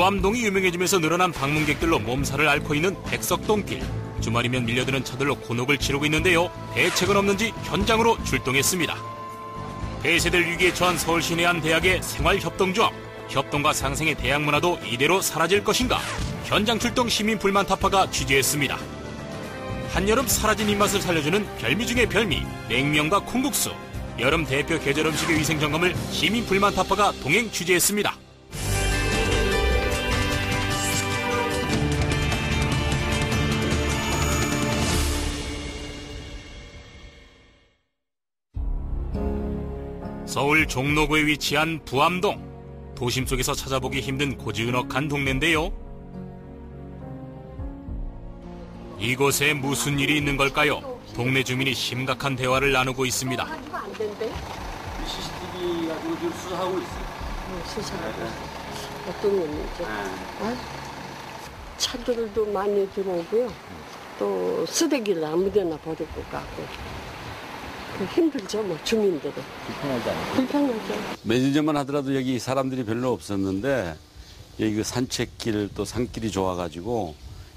부암동이 유명해지면서 늘어난 방문객들로 몸살을 앓고 있는 백석동길. 주말이면 밀려드는 차들로 곤혹을 치르고 있는데요. 대책은 없는지 현장으로 출동했습니다. 폐쇄될 위기에 처한 서울 시내 한 대학의 생활협동조합. 협동과 상생의 대학 문화도 이대로 사라질 것인가? 현장 출동 시민 불만 타파가 취재했습니다. 한여름 사라진 입맛을 살려주는 별미 중의 별미, 냉면과 콩국수. 여름 대표 계절 음식의 위생 점검을 시민 불만 타파가 동행 취재했습니다. 서울 종로구에 위치한 부암동. 도심 속에서 찾아보기 힘든 고즈넉한 동네인데요. 이곳에 무슨 일이 있는 걸까요? 동네 주민이 심각한 대화를 나누고 있습니다. CCTV 가지고 지금 수사하고 있어요. 수사하고 어떤 일이죠? 차들도 많이 들어오고요. 또 쓰레기를 아무데나 버리고 가고. 힘들죠, 뭐 주민들은. 불편하지 않아요? 불편하죠. 몇 년 전만 하더라도 여기 사람들이 별로 없었는데 여기 그 산책길 또 산길이 좋아가지고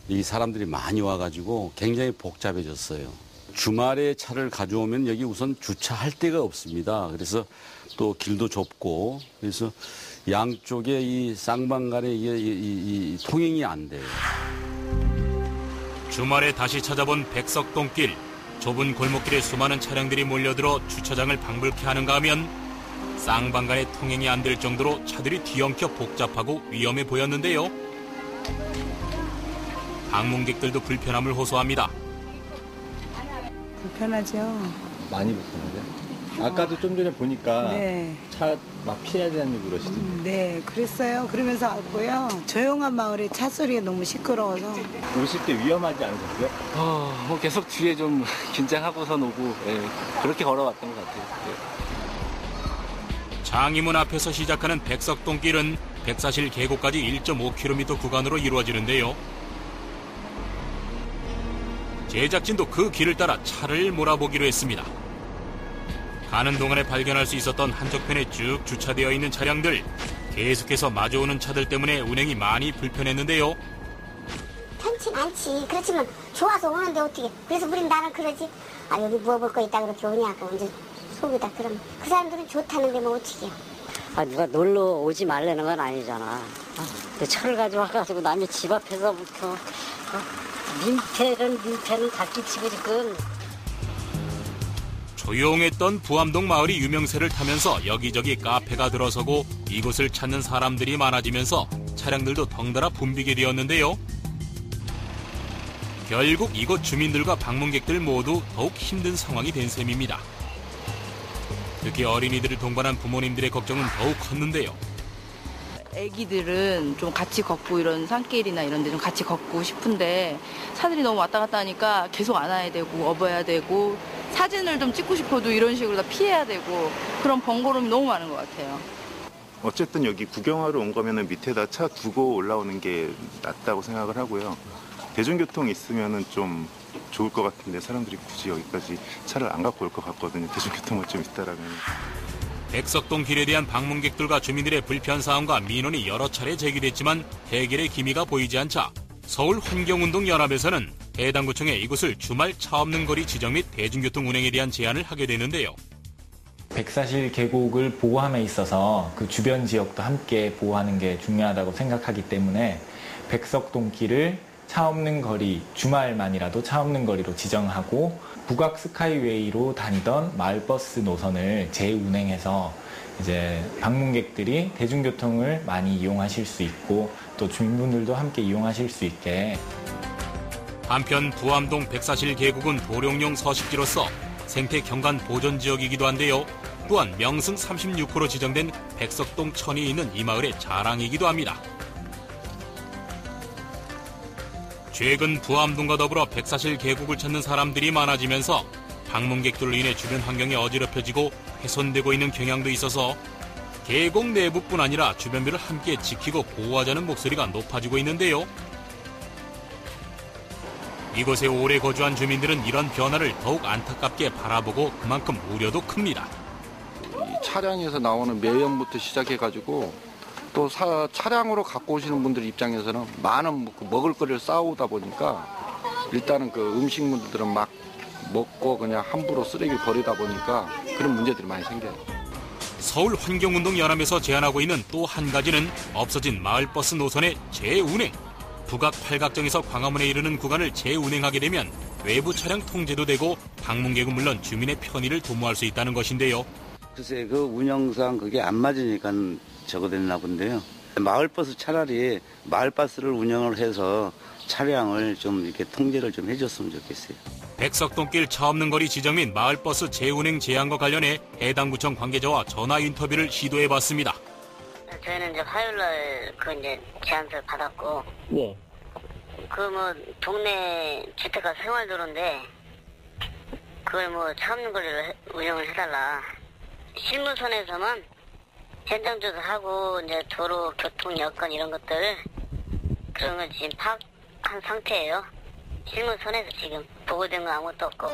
이 사람들이 많이 와가지고 굉장히 복잡해졌어요. 주말에 차를 가져오면 여기 우선 주차할 데가 없습니다. 그래서 또 길도 좁고 그래서 양쪽에 이 쌍방 간에 이 통행이 안 돼요. 주말에 다시 찾아본 백석동길. 좁은 골목길에 수많은 차량들이 몰려들어 주차장을 방불케 하는가 하면 쌍방 간의 통행이 안 될 정도로 차들이 뒤엉켜 복잡하고 위험해 보였는데요. 방문객들도 불편함을 호소합니다. 불편하죠. 많이 불편하죠? 아까도 좀 전에 보니까 네. 차 막 피해야 되는 그러시던데. 네, 그랬어요. 그러면서 왔고요. 조용한 마을에 차 소리가 너무 시끄러워서. 오실 때 위험하지 않으셨어요? 뭐 계속 뒤에 좀 긴장하고선 오고 그렇게 걸어왔던 것 같아요. 장이문 앞에서 시작하는 백석동길은 백사실 계곡까지 1.5km 구간으로 이루어지는데요. 제작진도 그 길을 따라 차를 몰아보기로 했습니다. 가는 동안에 발견할 수 있었던 한쪽편에 쭉 주차되어 있는 차량들. 계속해서 마주오는 차들 때문에 운행이 많이 불편했는데요. 편치 않지. 그렇지만 좋아서 오는데 어떻게. 그래서 우린 나는 그러지. 여기 물어볼 거 있다 그렇게 오냐고. 이제 속이다. 그럼 그 사람들은 좋다는데 뭐 어떻게 해요. 누가 놀러 오지 말라는 건 아니잖아. 근데 차를 가져와가지고 남의 집 앞에서부터 민폐는 다 끼치고 지금. 조용했던 부암동 마을이 유명세를 타면서 여기저기 카페가 들어서고 이곳을 찾는 사람들이 많아지면서 차량들도 덩달아 붐비게 되었는데요. 결국 이곳 주민들과 방문객들 모두 더욱 힘든 상황이 된 셈입니다. 특히 어린이들을 동반한 부모님들의 걱정은 더욱 컸는데요. 애기들은 좀 같이 걷고 이런 산길이나 이런 데 좀 같이 걷고 싶은데 차들이 너무 왔다 갔다 하니까 계속 안아야 되고 업어야 되고 사진을 좀 찍고 싶어도 이런 식으로 다 피해야 되고 그런 번거로움이 너무 많은 것 같아요. 어쨌든 여기 구경하러 온 거면은 밑에다 차 두고 올라오는 게 낫다고 생각을 하고요. 대중교통이 있으면은 좀 좋을 것 같은데 사람들이 굳이 여기까지 차를 안 갖고 올 것 같거든요. 대중교통은 좀 있다라면. 백석동 길에 대한 방문객들과 주민들의 불편사항과 민원이 여러 차례 제기됐지만 해결의 기미가 보이지 않자 서울환경운동연합에서는 해당 구청에 이곳을 주말 차 없는 거리 지정 및 대중교통 운행에 대한 제안을 하게 되는데요. 백사실 계곡을 보호함에 있어서 그 주변 지역도 함께 보호하는 게 중요하다고 생각하기 때문에 백석동 길을 차 없는 거리, 주말만이라도 차 없는 거리로 지정하고 북악 스카이웨이로 다니던 마을버스 노선을 재운행해서 이제 방문객들이 대중교통을 많이 이용하실 수 있고 또 주민분들도 함께 이용하실 수 있게. 한편 부암동 백사실 계곡은 도룡용 서식지로서 생태 경관 보존 지역이기도 한데요. 또한 명승 36호로 지정된 백석동 천이 있는 이 마을의 자랑이기도 합니다. 최근 부암동과 더불어 백사실 계곡을 찾는 사람들이 많아지면서 방문객들로 인해 주변 환경이 어지럽혀지고 훼손되고 있는 경향도 있어서 계곡 내부뿐 아니라 주변뷰를 함께 지키고 보호하자는 목소리가 높아지고 있는데요. 이곳에 오래 거주한 주민들은 이런 변화를 더욱 안타깝게 바라보고 그만큼 우려도 큽니다. 이 차량에서 나오는 매연부터 시작해가지고 또 차량으로 갖고 오시는 분들 입장에서는 많은 먹을 거리를 쌓아오다 보니까 일단은 그 음식물들은 막 먹고 그냥 함부로 쓰레기를 버리다 보니까 그런 문제들이 많이 생겨요. 서울환경운동연합에서 제안하고 있는 또 한 가지는 없어진 마을버스 노선의 재운행. 북악 팔각정에서 광화문에 이르는 구간을 재운행하게 되면 외부 차량 통제도 되고 방문객은 물론 주민의 편의를 도모할 수 있다는 것인데요. 글쎄 그 운영상 그게 안 맞으니까 저거 됐나 본데요. 마을버스 차라리 마을버스를 운영을 해서 차량을 좀 이렇게 통제를 좀 해줬으면 좋겠어요. 백석동길 차 없는 거리 지정 및 마을버스 재운행 제한과 관련해 해당 구청 관계자와 전화 인터뷰를 시도해봤습니다. 저희는 이제 화요일날 이제 제안서를 받았고, 네. 동네 주택가 생활도로인데, 그걸 차 없는 거리를 운영을 해달라. 실무선에서만 현장 조사하고 이제 도로 교통 여건 이런 것들 그런 걸 지금 파악한 상태예요. 실무선에서 지금 보고된 건 아무것도 없고.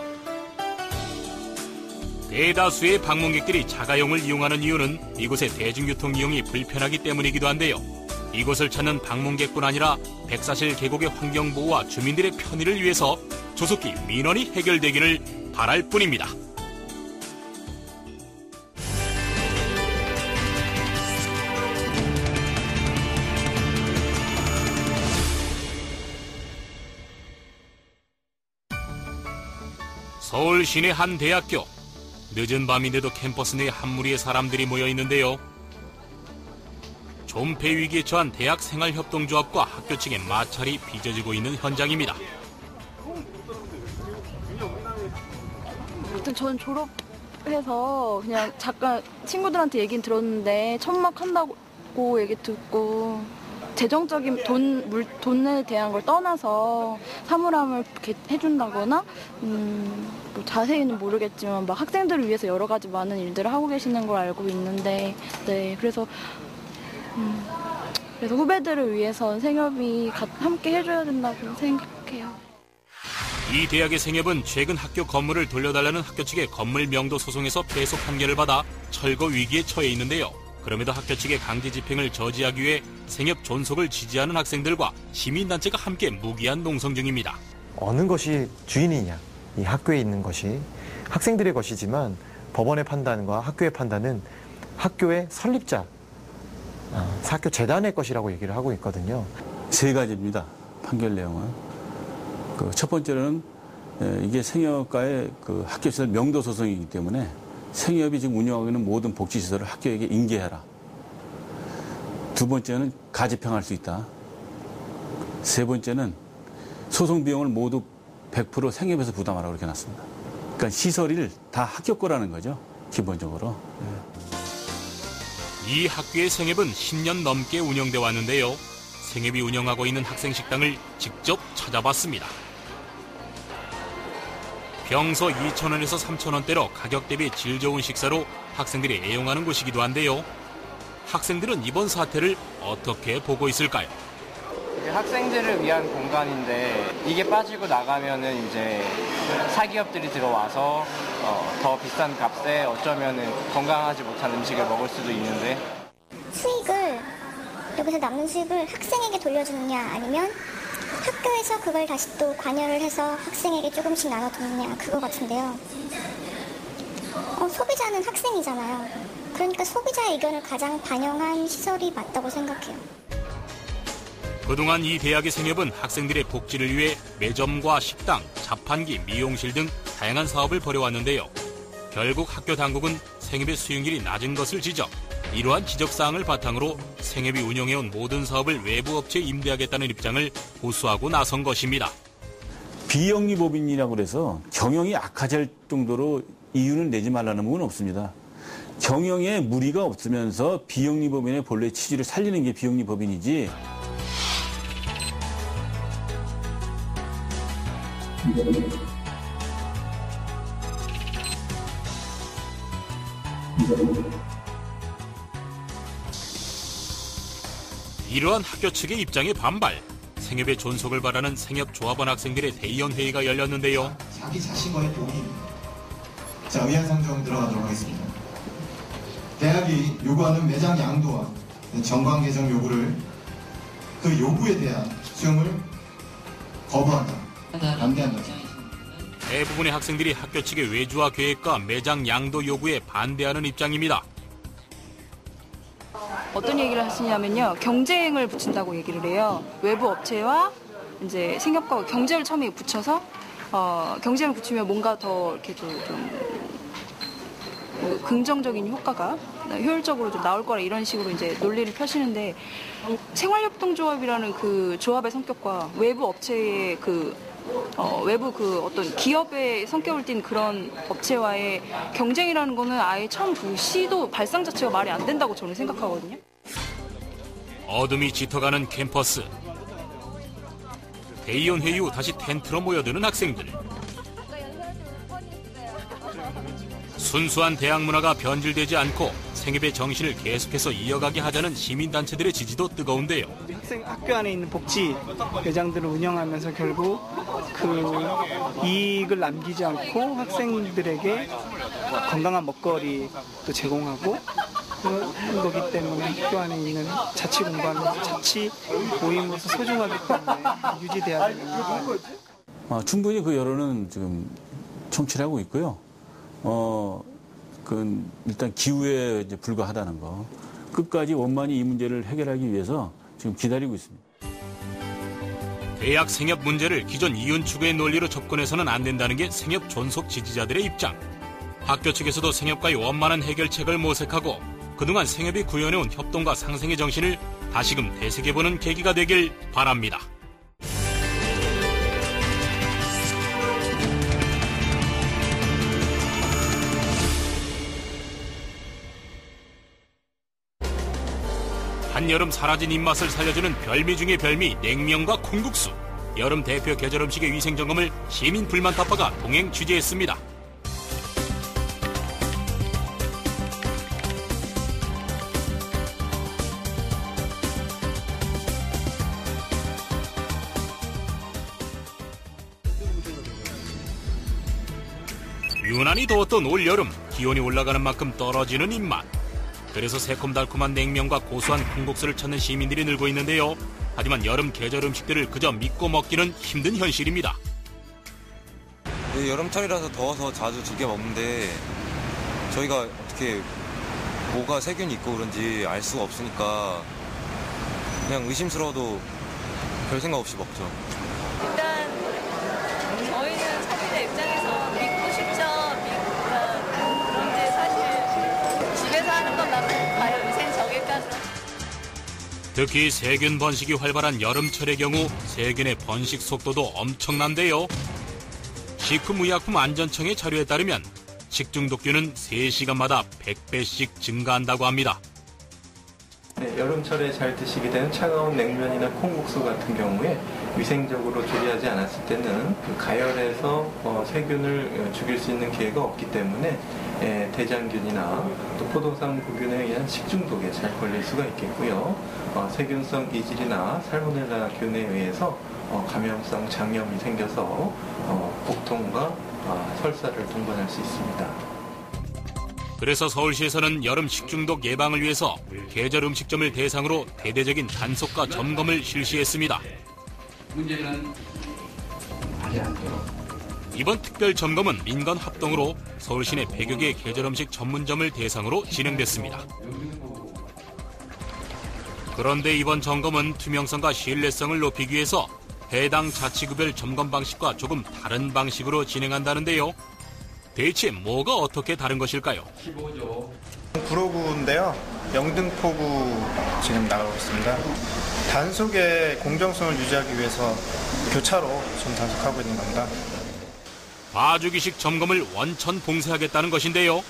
대다수의 방문객들이 자가용을 이용하는 이유는 이곳의 대중교통 이용이 불편하기 때문이기도 한데요. 이곳을 찾는 방문객뿐 아니라 백사실 계곡의 환경보호와 주민들의 편의를 위해서 조속히 민원이 해결되기를 바랄 뿐입니다. 서울 시내 한 대학교. 늦은 밤인데도 캠퍼스 내 한 무리의 사람들이 모여 있는데요. 존폐 위기에 처한 대학생활협동조합과 학교 측의 마찰이 빚어지고 있는 현장입니다. 일단 저는 졸업해서 그냥 잠깐 친구들한테 얘기는 들었는데 천막한다고 얘기 듣고 재정적인 돈에 대한 걸 떠나서 사물함을 이렇게 해준다거나 자세히는 모르겠지만 막 학생들을 위해서 여러 가지 많은 일들을 하고 계시는 걸 알고 있는데 네 그래서 후배들을 위해서 생협이 함께 해줘야 된다고 생각해요. 이 대학의 생협은 최근 학교 건물을 돌려달라는 학교 측의 건물 명도 소송에서 패소 판결을 받아 철거 위기에 처해 있는데요. 그럼에도 학교 측의 강제 집행을 저지하기 위해 생협 존속을 지지하는 학생들과 시민단체가 함께 무기한 농성 중입니다. 어느 것이 주인이냐, 이 학교에 있는 것이 학생들의 것이지만 법원의 판단과 학교의 판단은 학교의 설립자, 학교 재단의 것이라고 얘기를 하고 있거든요. 세 가지입니다. 판결 내용은. 첫 번째로는 이게 생협과의 학교시설 명도 소송이기 때문에 생협이 지금 운영하고 있는 모든 복지시설을 학교에게 인계해라. 두 번째는 가집행할 수 있다. 세 번째는 소송 비용을 모두 100% 생협에서 부담하라고 이렇게 놨습니다. 그러니까 시설을 다 학교 거라는 거죠. 기본적으로. 이 학교의 생협은 10년 넘게 운영돼 왔는데요. 생협이 운영하고 있는 학생식당을 직접 찾아봤습니다. 평소 2,000원에서 3,000원대로 가격 대비 질 좋은 식사로 학생들이 애용하는 곳이기도 한데요. 학생들은 이번 사태를 어떻게 보고 있을까요? 학생들을 위한 공간인데 이게 빠지고 나가면은 이제 사기업들이 들어와서 더 비싼 값에 어쩌면은 건강하지 못한 음식을 먹을 수도 있는데 수익을 여기서 남는 수익을 학생에게 돌려주느냐 아니면 학교에서 그걸 다시 또 관여를 해서 학생에게 조금씩 나눠주느냐 그거 같은데요. 소비자는 학생이잖아요. 그러니까 소비자의 의견을 가장 반영한 시설이 맞다고 생각해요. 그동안 이 대학의 생협은 학생들의 복지를 위해 매점과 식당, 자판기, 미용실 등 다양한 사업을 벌여왔는데요. 결국 학교 당국은 생협의 수익률이 낮은 것을 지적. 이러한 지적사항을 바탕으로 생협이 운영해온 모든 사업을 외부 업체에 임대하겠다는 입장을 고수하고 나선 것입니다. 비영리법인이라고 해서 경영이 악화될 정도로 이유는 내지 말라는 부분은 없습니다. 경영에 무리가 없으면서 비영리법인의 본래 취지를 살리는 게 비영리법인이지. 이러한 학교 측의 입장에 반발, 생협의 존속을 바라는 생협조합원 학생들의 대의원 회의가 열렸는데요. 자기 자신과의 동의입니다. 자, 의안 상정 들어가도록 하겠습니다. 대학이 요구하는 매장 양도와 정관 개정 요구를 그 요구에 대한 수용을 거부한다. 반대한다. 대부분의 학생들이 학교 측의 외주화 계획과 매장 양도 요구에 반대하는 입장입니다. 어떤 얘기를 하시냐면요. 경쟁을 붙인다고 얘기를 해요. 외부 업체와 이제 생협과 경쟁을 처음에 붙여서 경쟁을 붙이면 뭔가 더 이렇게 좀 긍정적인 효과가 효율적으로 좀 나올 거라 이런 식으로 이제 논리를 펴시는데 생활협동조합이라는 그 조합의 성격과 외부 업체의 외부 어떤 기업의 성격을 띤 그런 업체와의 경쟁이라는 거는 아예 처음 그 시도 발상 자체가 말이 안 된다고 저는 생각하거든요. 어둠이 짙어가는 캠퍼스. 대의원 회의 후 다시 텐트로 모여드는 학생들. 순수한 대학 문화가 변질되지 않고 생협의 정신을 계속해서 이어가게 하자는 시민단체들의 지지도 뜨거운데요. 학교 안에 있는 복지 매장들을 운영하면서 결국 그 이익을 남기지 않고 학생들에게 건강한 먹거리도 제공하고 그런 거기 때문에 학교 안에 있는 자치 공간은 자치 모임으로서 소중하기 때문에 유지돼야 되는 거예요. 충분히 그 여론은 지금 청취를 하고 있고요. 일단 기후에 이제 불과하다는 거. 끝까지 원만히 이 문제를 해결하기 위해서 지금 기다리고 있습니다. 대학 생협 문제를 기존 이윤 추구의 논리로 접근해서는 안 된다는 게 생협 존속 지지자들의 입장. 학교 측에서도 생협과의 원만한 해결책을 모색하고 그동안 생협이 구현해온 협동과 상생의 정신을 다시금 되새겨보는 계기가 되길 바랍니다. 한여름 사라진 입맛을 살려주는 별미 중의 별미 냉면과 콩국수. 여름 대표 계절 음식의 위생점검을 시민 불만 타파가 동행 취재했습니다. 유난히 더웠던 올여름, 기온이 올라가는 만큼 떨어지는 입맛. 그래서 새콤달콤한 냉면과 고소한 콩국수를 찾는 시민들이 늘고 있는데요. 하지만 여름 계절 음식들을 그저 믿고 먹기는 힘든 현실입니다. 여름철이라서 더워서 자주 즐겨 먹는데 저희가 어떻게 뭐가 세균이 있고 그런지 알 수가 없으니까 그냥 의심스러워도 별 생각 없이 먹죠. 일단 저희는 사실의 입장에서 믿고 싶죠. 그런데 사실 집에서 하는 건 나도 과연 위생적일까죠. 특히 세균 번식이 활발한 여름철의 경우 세균의 번식 속도도 엄청난데요. 식품의약품안전청의 자료에 따르면 식중독균은 3시간마다 100배씩 증가한다고 합니다. 네, 여름철에 잘 드시게 되는 차가운 냉면이나 콩국수 같은 경우에 위생적으로 조리하지 않았을 때는 그 가열해서 세균을 죽일 수 있는 기회가 없기 때문에 대장균이나 또 포도상구균에 의한 식중독에 잘 걸릴 수가 있겠고요. 세균성 이질이나 살모넬라균에 의해서 감염성 장염이 생겨서 복통과 설사를 동반할 수 있습니다. 그래서 서울시에서는 여름 식중독 예방을 위해서 계절 음식점을 대상으로 대대적인 단속과 점검을 실시했습니다. 문제는 하지 않도록. 이번 특별 점검은 민간 합동으로 서울 시내 100여 개의 계절 음식 전문점을 대상으로 진행됐습니다. 그런데 이번 점검은 투명성과 신뢰성을 높이기 위해서 해당 자치구별 점검 방식과 조금 다른 방식으로 진행한다는데요. 대체 뭐가 어떻게 다른 것일까요? 구로구인데요. 영등포구 지금 나가고 있습니다. 단속의 공정성을 유지하기 위해서 교차로 지금 단속하고 있는 겁니다. 봐주기식 점검을 원천 봉쇄하겠다는 것인데요.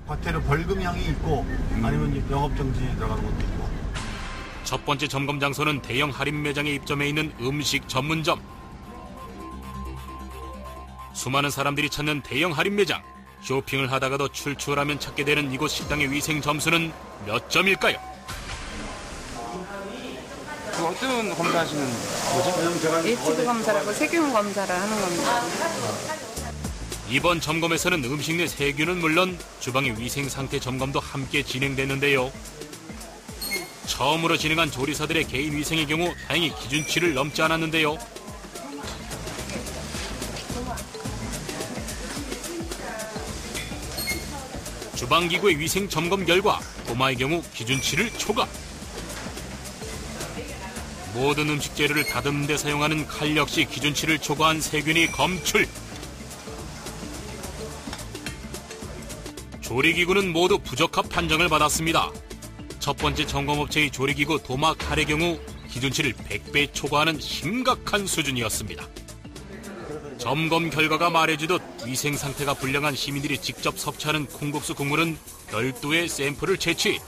겉에는 벌금형이 있고 아니면 영업정지에 들어가는 것도 있고. 첫 번째 점검 장소는 대형 할인 매장에 입점해 있는 음식 전문점. 수많은 사람들이 찾는 대형 할인 매장. 쇼핑을 하다가도 출출하면 찾게 되는 이곳 식당의 위생 점수는 몇 점일까요? 어떤 검사하시는 거죠? HB 검사라고 세균 검사를 하는 겁니다. 이번 점검에서는 음식 내 세균은 물론 주방의 위생 상태 점검도 함께 진행됐는데요. 처음으로 진행한 조리사들의 개인 위생의 경우 다행히 기준치를 넘지 않았는데요. 주방기구의 위생 점검 결과 도마의 경우 기준치를 초과. 모든 음식 재료를 다듬는 데 사용하는 칼 역시 기준치를 초과한 세균이 검출. 조리기구는 모두 부적합 판정을 받았습니다. 첫 번째 점검업체의 조리기구 도마 칼의 경우 기준치를 100배 초과하는 심각한 수준이었습니다. 점검 결과가 말해주듯 위생 상태가 불량한 시민들이 직접 섭취하는 콩국수 국물은 별도의 샘플을 채취,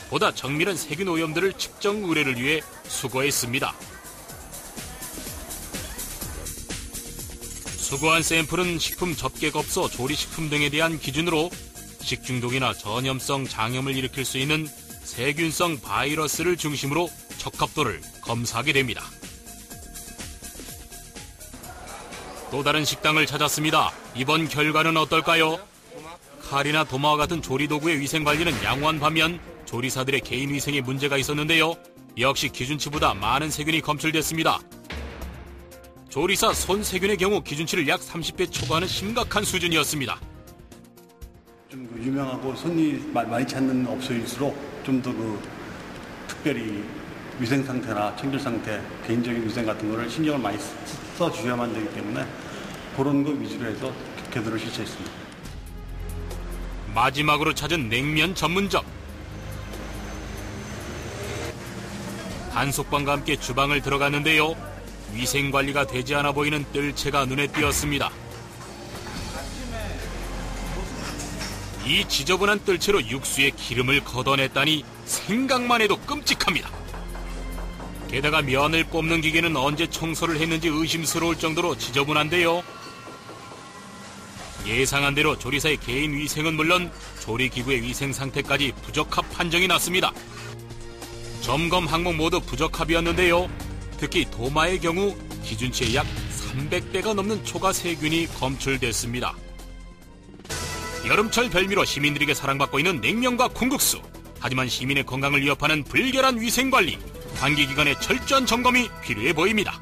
보다 정밀한 세균 오염들을 측정 의뢰를 위해 수거했습니다. 수거한 샘플은 식품 접객업소, 조리식품 등에 대한 기준으로 식중독이나 전염성 장염을 일으킬 수 있는 세균성 바이러스를 중심으로 적합도를 검사하게 됩니다. 또 다른 식당을 찾았습니다. 이번 결과는 어떨까요? 칼이나 도마와 같은 조리도구의 위생관리는 양호한 반면 조리사들의 개인 위생에 문제가 있었는데요. 역시 기준치보다 많은 세균이 검출됐습니다. 조리사 손세균의 경우 기준치를 약 30배 초과하는 심각한 수준이었습니다. 좀 유명하고 손님 많이 찾는 업소일수록 좀 더 특별히 위생 상태나 청결 상태, 개인적인 위생 같은 거를 신경을 많이 써주셔야만 되기 때문에 그런 거 위주로 해서 개도를 실시했습니다. 마지막으로 찾은 냉면 전문점. 단속반과 함께 주방을 들어갔는데요. 위생관리가 되지 않아 보이는 뜰채가 눈에 띄었습니다. 이 지저분한 뜰채로 육수에 기름을 걷어냈다니 생각만 해도 끔찍합니다. 게다가 면을 뽑는 기계는 언제 청소를 했는지 의심스러울 정도로 지저분한데요. 예상한 대로 조리사의 개인 위생은 물론 조리기구의 위생 상태까지 부적합 판정이 났습니다. 점검 항목 모두 부적합이었는데요. 특히 도마의 경우 기준치의 약 300배가 넘는 초과 세균이 검출됐습니다. 여름철 별미로 시민들에게 사랑받고 있는 냉면과 콩국수. 하지만 시민의 건강을 위협하는 불결한 위생관리. 단기 기간에 철저한 점검이 필요해 보입니다.